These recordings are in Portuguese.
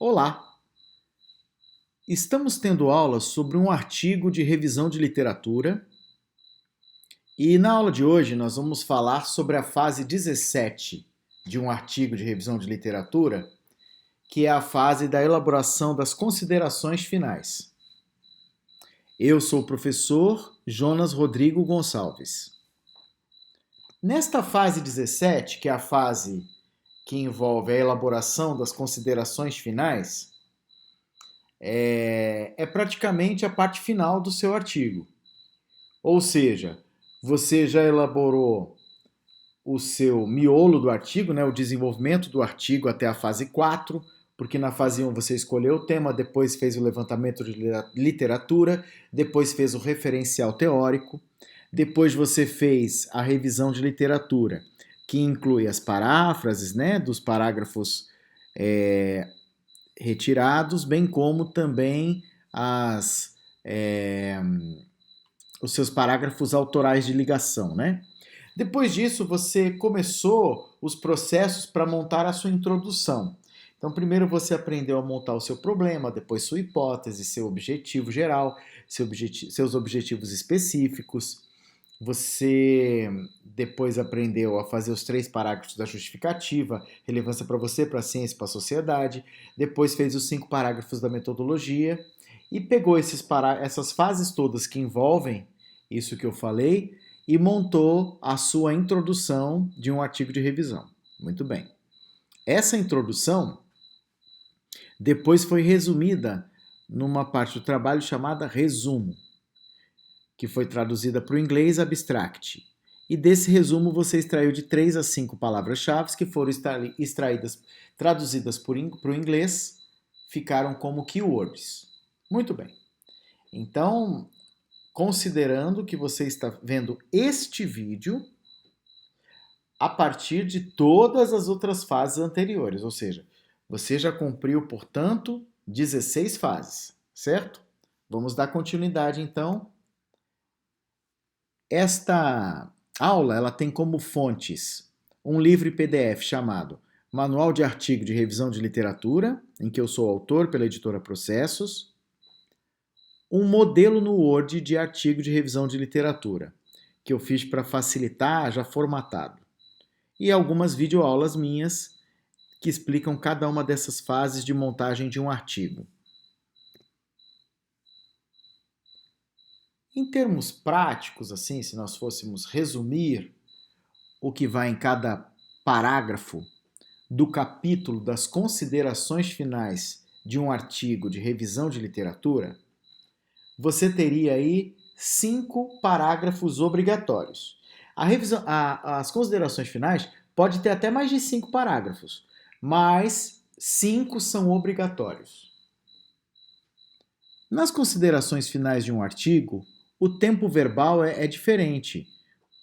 Olá! Estamos tendo aula sobre um artigo de revisão de literatura e na aula de hoje nós vamos falar sobre a fase 17 de um artigo de revisão de literatura, que é a fase da elaboração das considerações finais. Eu sou o professor Jonas Rodrigo Gonçalves. Nesta fase 17, que é a fase que envolve a elaboração das considerações finais, é praticamente a parte final do seu artigo. Ou seja, você já elaborou o seu miolo do artigo, né, o desenvolvimento do artigo até a fase 4, porque na fase 1 você escolheu o tema, depois fez o levantamento de literatura, depois fez o referencial teórico, depois você fez a revisão de literatura, que inclui as paráfrases, né, dos parágrafos retirados, bem como também os seus parágrafos autorais de ligação, né? Depois disso, você começou os processos para montar a sua introdução. Então, primeiro você aprendeu a montar o seu problema, depois sua hipótese, seu objetivo geral, seus objetivos específicos. Você depois aprendeu a fazer os 3 parágrafos da justificativa, relevância para você, para a ciência e para a sociedade. Depois fez os 5 parágrafos da metodologia e pegou essas fases todas que envolvem isso que eu falei e montou a sua introdução de um artigo de revisão. Muito bem. Essa introdução depois foi resumida numa parte do trabalho chamada resumo, que foi traduzida para o inglês abstract. E desse resumo você extraiu de 3 a 5 palavras-chave que foram traduzidas para o inglês, ficaram como keywords. Muito bem. Então, considerando que você está vendo este vídeo a partir de todas as outras fases anteriores, ou seja, você já cumpriu, portanto, 16 fases, certo? Vamos dar continuidade, então. Esta aula ela tem como fontes um livro PDF chamado Manual de Artigo de Revisão de Literatura, em que eu sou autor pela editora Processos, um modelo no Word de artigo de revisão de literatura, que eu fiz para facilitar, já formatado, e algumas videoaulas minhas que explicam cada uma dessas fases de montagem de um artigo. Em termos práticos, assim, se nós fôssemos resumir o que vai em cada parágrafo do capítulo das considerações finais de um artigo de revisão de literatura, você teria aí 5 parágrafos obrigatórios. As considerações finais pode ter até mais de 5 parágrafos, mas 5 são obrigatórios. Nas considerações finais de um artigo, o tempo verbal é diferente.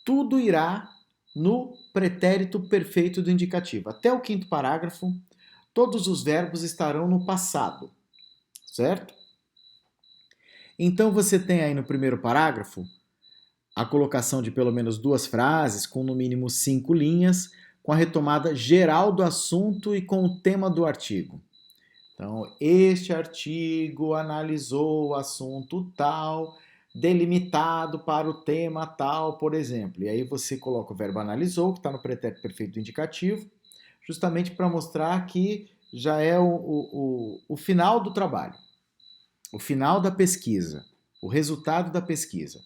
Tudo irá no pretérito perfeito do indicativo. Até o 5º parágrafo, todos os verbos estarão no passado, certo? Então você tem aí no primeiro parágrafo a colocação de pelo menos 2 frases, com no mínimo 5 linhas, com a retomada geral do assunto e com o tema do artigo. Então, este artigo analisou o assunto tal, delimitado para o tema tal, por exemplo. E aí você coloca o verbo analisou, que está no pretérito perfeito do indicativo, justamente para mostrar que já é o final do trabalho, o final da pesquisa, o resultado da pesquisa.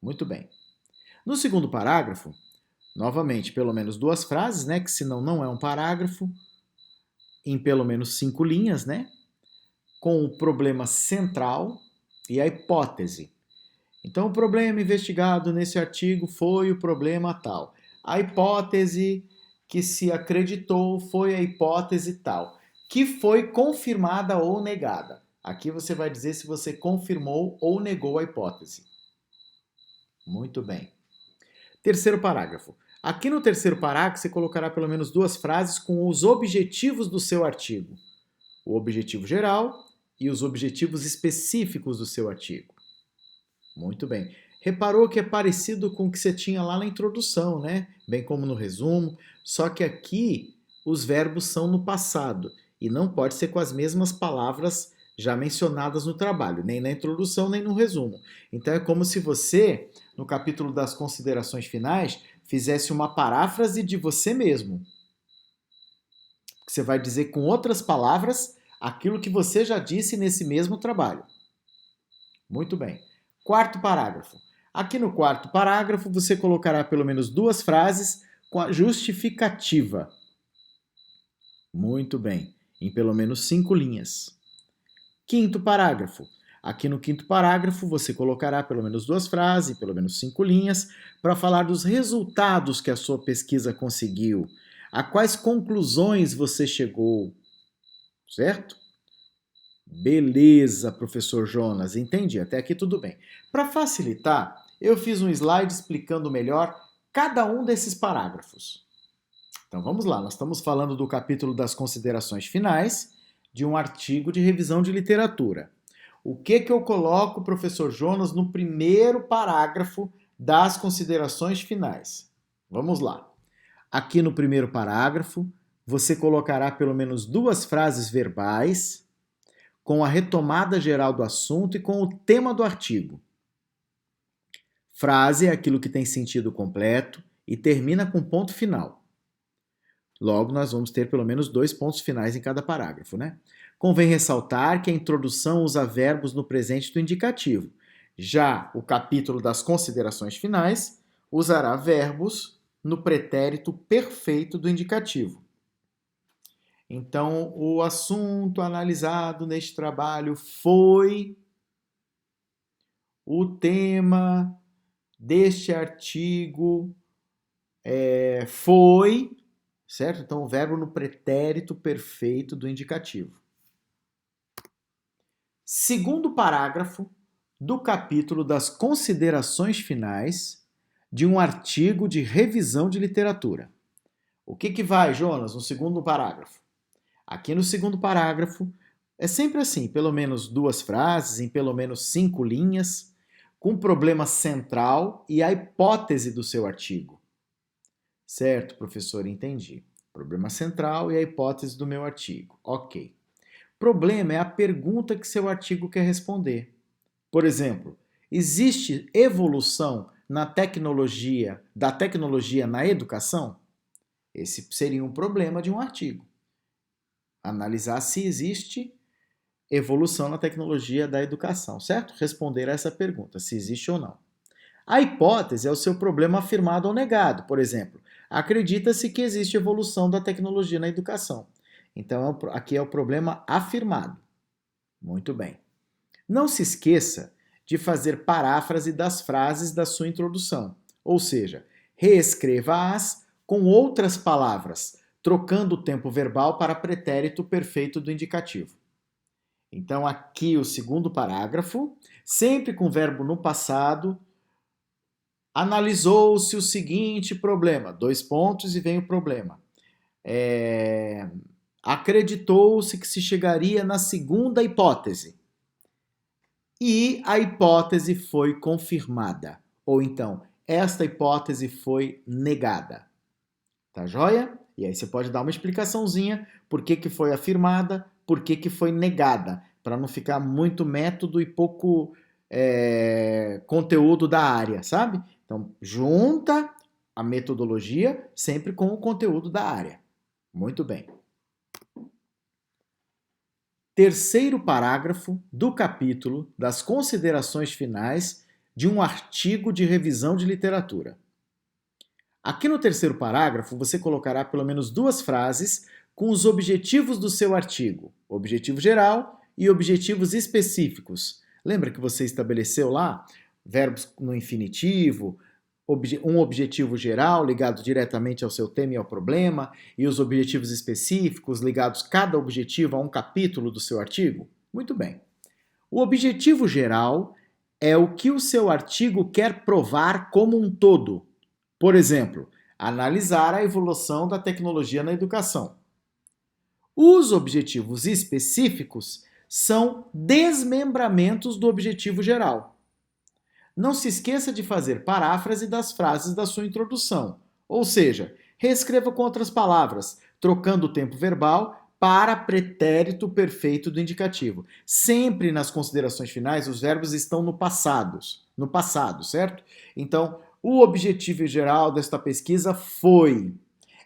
Muito bem. No segundo parágrafo, novamente, pelo menos 2 frases, né, que senão não é um parágrafo, em pelo menos 5 linhas, né, com o problema central e a hipótese. Então, o problema investigado nesse artigo foi o problema tal. A hipótese que se acreditou foi a hipótese tal, que foi confirmada ou negada. Aqui você vai dizer se você confirmou ou negou a hipótese. Muito bem. Terceiro parágrafo. Aqui no terceiro parágrafo você colocará pelo menos 2 frases com os objetivos do seu artigo. O objetivo geral e os objetivos específicos do seu artigo. Muito bem. Reparou que é parecido com o que você tinha lá na introdução, né? Bem como no resumo, só que aqui os verbos são no passado E não pode ser com as mesmas palavras já mencionadas no trabalho, nem na introdução, nem no resumo. Então é como se você, no capítulo das considerações finais, fizesse uma paráfrase de você mesmo. Você vai dizer com outras palavras aquilo que você já disse nesse mesmo trabalho. Muito bem. Quarto parágrafo. Aqui no quarto parágrafo você colocará pelo menos 2 frases com a justificativa. Muito bem. Em pelo menos 5 linhas. Quinto parágrafo. Aqui no quinto parágrafo você colocará pelo menos 2 frases, pelo menos 5 linhas, para falar dos resultados que a sua pesquisa conseguiu, a quais conclusões você chegou, certo? Beleza, professor Jonas, entendi, até aqui tudo bem. Para facilitar, eu fiz um slide explicando melhor cada um desses parágrafos. Então vamos lá, nós estamos falando do capítulo das considerações finais de um artigo de revisão de literatura. O que eu coloco, professor Jonas, no primeiro parágrafo das considerações finais? Vamos lá. Aqui no primeiro parágrafo, você colocará pelo menos 2 frases verbais com a retomada geral do assunto e com o tema do artigo. Frase é aquilo que tem sentido completo e termina com ponto final. Logo, nós vamos ter pelo menos 2 pontos finais em cada parágrafo, né? Convém ressaltar que a introdução usa verbos no presente do indicativo. Já o capítulo das considerações finais usará verbos no pretérito perfeito do indicativo. Então, o assunto analisado neste trabalho foi o tema deste artigo foi, certo? Então, o verbo no pretérito perfeito do indicativo. Segundo parágrafo do capítulo das considerações finais de um artigo de revisão de literatura. O que vai, Jonas, no segundo parágrafo? Aqui no segundo parágrafo, é sempre assim, pelo menos 2 frases, em pelo menos 5 linhas, com o problema central e a hipótese do seu artigo. Certo, professor, entendi. Problema central e a hipótese do meu artigo. Ok. Problema é a pergunta que seu artigo quer responder. Por exemplo, existe evolução da tecnologia na educação? Esse seria um problema de um artigo. Analisar se existe evolução na tecnologia da educação, certo? Responder a essa pergunta, se existe ou não. A hipótese é o seu problema afirmado ou negado. Por exemplo, acredita-se que existe evolução da tecnologia na educação. Então, aqui é o problema afirmado. Muito bem. Não se esqueça de fazer paráfrase das frases da sua introdução, ou seja, reescreva-as com outras palavras, trocando o tempo verbal para pretérito perfeito do indicativo. Então, aqui o segundo parágrafo, sempre com verbo no passado, analisou-se o seguinte problema, 2 pontos e vem o problema. Acreditou-se que se chegaria na segunda hipótese. E a hipótese foi confirmada. Ou então, esta hipótese foi negada. Tá joia? E aí você pode dar uma explicaçãozinha por que foi afirmada, por que foi negada, para não ficar muito método e pouco conteúdo da área, sabe? Então, junta a metodologia sempre com o conteúdo da área. Muito bem. Terceiro parágrafo do capítulo das considerações finais de um artigo de revisão de literatura. Aqui no terceiro parágrafo, você colocará pelo menos 2 frases com os objetivos do seu artigo, objetivo geral e objetivos específicos. Lembra que você estabeleceu lá verbos no infinitivo, um objetivo geral ligado diretamente ao seu tema e ao problema, e os objetivos específicos ligados cada objetivo a um capítulo do seu artigo? Muito bem. O objetivo geral é o que o seu artigo quer provar como um todo. Por exemplo, analisar a evolução da tecnologia na educação. Os objetivos específicos são desmembramentos do objetivo geral. Não se esqueça de fazer paráfrase das frases da sua introdução, ou seja, reescreva com outras palavras, trocando o tempo verbal para pretérito perfeito do indicativo. Sempre nas considerações finais, os verbos estão no passado, certo? Então, o objetivo geral desta pesquisa foi: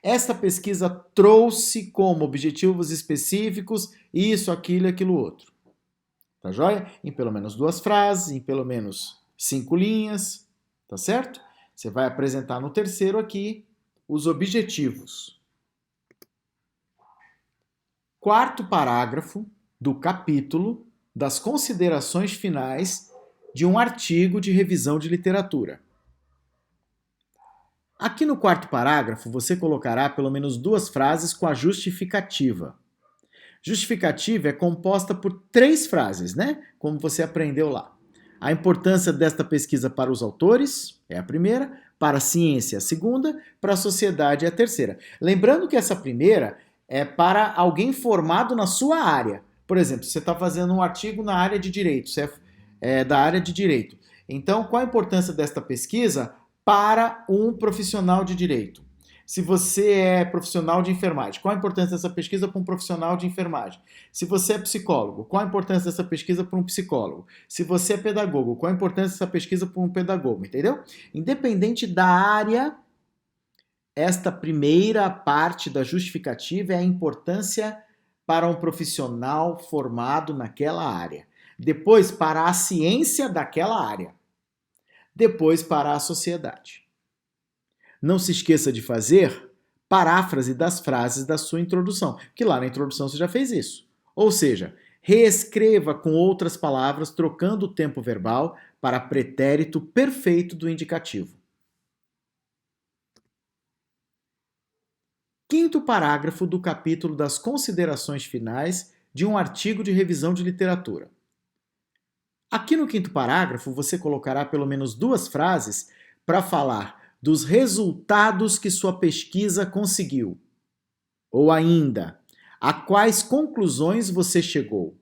esta pesquisa trouxe como objetivos específicos isso, aquilo e aquilo outro. Tá joia? Em pelo menos 2 frases, em pelo menos 5 linhas, tá certo? Você vai apresentar no terceiro aqui os objetivos. Quarto parágrafo do capítulo das considerações finais de um artigo de revisão de literatura. Aqui no quarto parágrafo, você colocará pelo menos 2 frases com a justificativa. Justificativa é composta por 3 frases, né? Como você aprendeu lá. A importância desta pesquisa para os autores é a primeira, para a ciência é a segunda, para a sociedade é a terceira. Lembrando que essa primeira é para alguém formado na sua área. Por exemplo, você está fazendo um artigo na área de direito, você é da área de direito. Então, qual a importância desta pesquisa para um profissional de direito? Se você é profissional de enfermagem, qual a importância dessa pesquisa para um profissional de enfermagem? Se você é psicólogo, qual a importância dessa pesquisa para um psicólogo? Se você é pedagogo, qual a importância dessa pesquisa para um pedagogo? Entendeu? Independente da área, esta primeira parte da justificativa é a importância para um profissional formado naquela área. Depois, para a ciência daquela área. Depois, para a sociedade. Não se esqueça de fazer paráfrase das frases da sua introdução, que lá na introdução você já fez isso. Ou seja, reescreva com outras palavras, trocando o tempo verbal para pretérito perfeito do indicativo. Quinto parágrafo do capítulo das considerações finais de um artigo de revisão de literatura. Aqui no quinto parágrafo, você colocará pelo menos 2 frases para falar dos resultados que sua pesquisa conseguiu. Ou ainda, a quais conclusões você chegou,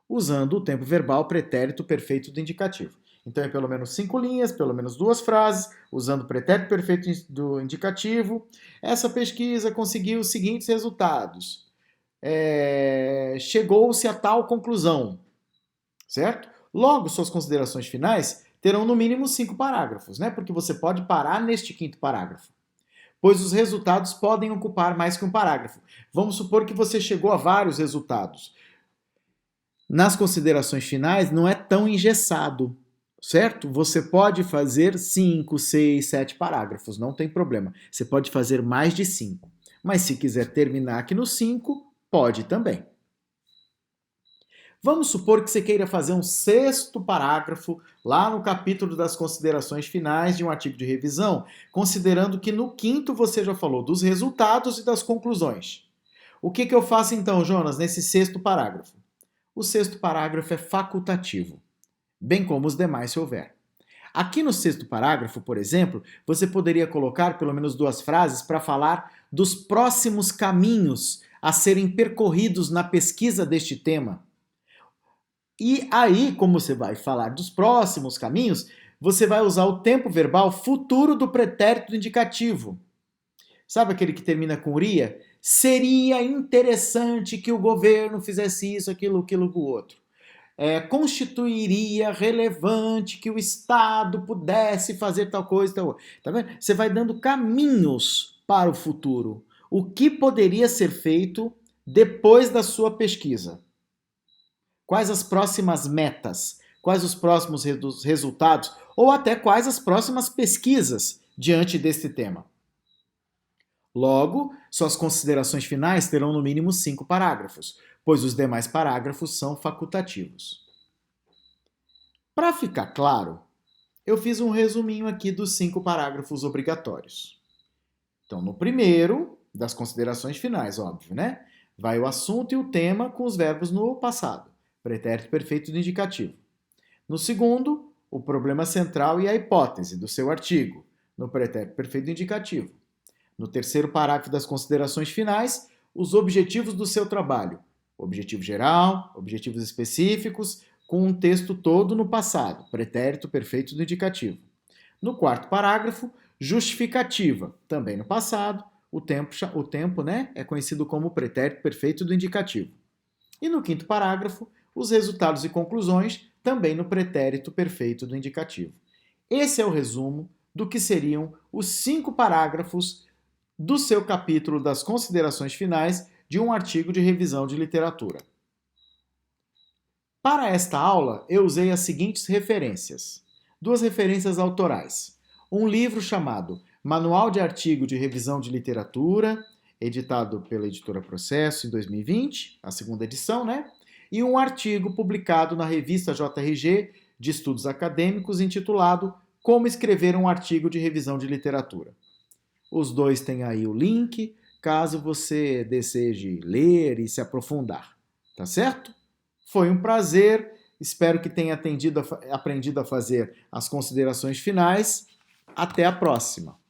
usando o tempo verbal pretérito perfeito do indicativo. Então é pelo menos 5 linhas, pelo menos 2 frases, usando o pretérito perfeito do indicativo. Essa pesquisa conseguiu os seguintes resultados. Chegou-se a tal conclusão, certo? Logo, suas considerações finais terão no mínimo 5 parágrafos, né? Porque você pode parar neste quinto parágrafo, pois os resultados podem ocupar mais que um parágrafo. Vamos supor que você chegou a vários resultados. Nas considerações finais não é tão engessado, certo? Você pode fazer 5, 6, 7 parágrafos, não tem problema. Você pode fazer mais de 5. Mas se quiser terminar aqui no 5, pode também. Vamos supor que você queira fazer um 6º parágrafo lá no capítulo das considerações finais de um artigo de revisão, considerando que no 5º você já falou dos resultados e das conclusões. O que eu faço então, Jonas, nesse 6º parágrafo? O 6º parágrafo é facultativo, bem como os demais se houver. Aqui no 6º parágrafo, por exemplo, você poderia colocar pelo menos 2 frases para falar dos próximos caminhos a serem percorridos na pesquisa deste tema. E aí, como você vai falar dos próximos caminhos, você vai usar o tempo verbal futuro do pretérito indicativo. Sabe aquele que termina com iria? Seria interessante que o governo fizesse isso, aquilo, o outro. Constituiria relevante que o Estado pudesse fazer tal coisa, tal. Tá vendo? Você vai dando caminhos para o futuro. O que poderia ser feito depois da sua pesquisa? Quais as próximas metas? Quais os próximos resultados? Ou até quais as próximas pesquisas diante desse tema? Logo, suas considerações finais terão no mínimo 5 parágrafos, pois os demais parágrafos são facultativos. Para ficar claro, eu fiz um resuminho aqui dos 5 parágrafos obrigatórios. Então, no primeiro, das considerações finais, óbvio, né? Vai o assunto e o tema com os verbos no passado. Pretérito perfeito do indicativo. No segundo, o problema central e a hipótese do seu artigo, no pretérito perfeito do indicativo. No terceiro parágrafo das considerações finais, os objetivos do seu trabalho. Objetivo geral, objetivos específicos, com um texto todo no passado, pretérito perfeito do indicativo. No quarto parágrafo, justificativa, também no passado, o tempo, né, é conhecido como pretérito perfeito do indicativo. E no quinto parágrafo, os resultados e conclusões, também no pretérito perfeito do indicativo. Esse é o resumo do que seriam os 5 parágrafos do seu capítulo das considerações finais de um artigo de revisão de literatura. Para esta aula, eu usei as seguintes referências. 2 referências autorais. Um livro chamado Manual de Artigo de Revisão de Literatura, editado pela editora Processo em 2020, a segunda edição, né? E um artigo publicado na revista JRG de Estudos Acadêmicos intitulado Como Escrever um Artigo de Revisão de Literatura. Os dois têm aí o link, caso você deseje ler e se aprofundar. Tá certo? Foi um prazer, espero que tenha aprendido a fazer as considerações finais. Até a próxima!